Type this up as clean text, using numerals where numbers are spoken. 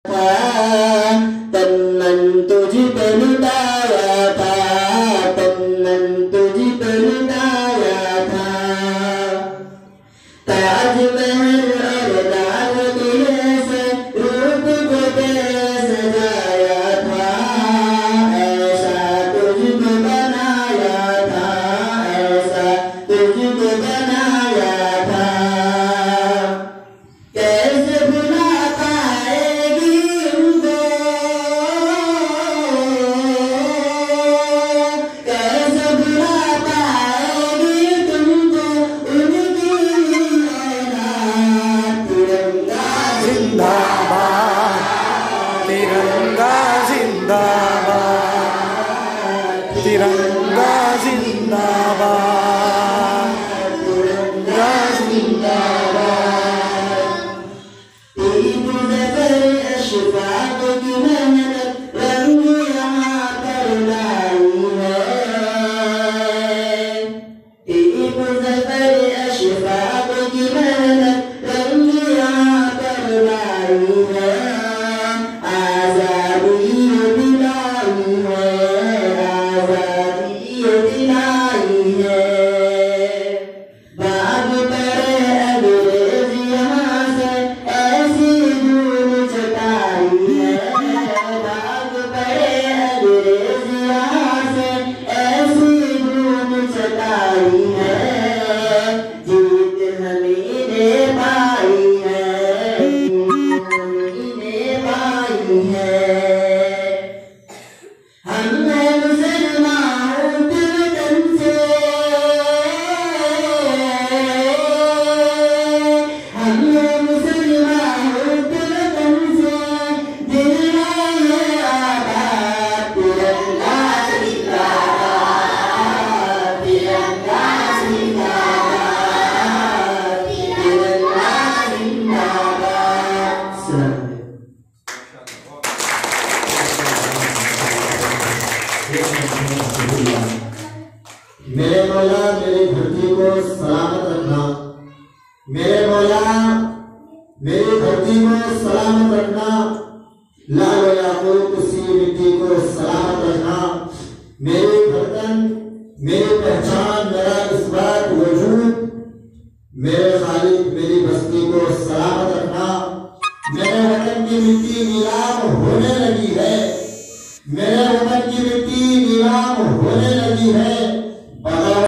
तन मन तुझ पे लुटाया था, तन मन तुझ पे लुटाया था। ताजमहल और लाल किले से रूप को सजाया था, ऐसा तुझको बनाया था, ऐसा तुझको बनाया था। कैसे भुला पाएगी उनको, कैसे भुला पाएगी तुमको उनकी औलाद। तिरंगा जिंदाबाद, तिरंगा जिंदाबाद, तिरंगा जिंदाबाद, तिरंगा जिंदाबाद। तेरी गुज़र अशफाक़ की मेहनत रंग यहाँ पर लाई है, तेरी गुज़र अशफाक़ की मेहनत रंग यहाँ पर लाई है। आज़ादी दिलाई है, आज़ादी दिलाई है। भाग पड़े अंग्रेज यहाँ से ऐसी धूल चटाई है, भाग पड़े अंग्रेज यहाँ से ऐसी धूल चटाई है। जीत हमने पाई है, हमने पाई है। हमने मुसलमानों के वतन से, हमने मुसलमानों के वतन से दिलवाए आबाद। तिरंगा जिंदाबाद, तिरंगा जिंदाबाद, तिरंगा जिंदाबाद। मेरे मौला मेरी धरती को सलामत रखना, मेरे मौला मेरी धरती को सलामत रखना। लाल याकूब सी मिट्टी को सलामत रखना। मेरी धड़कन, मेरी पहचान, मेरा इस्बात वजूद, मेरे खालिक मेरी बस्ती को सलामत रखना। मेरे वतन की मिट्टी मिला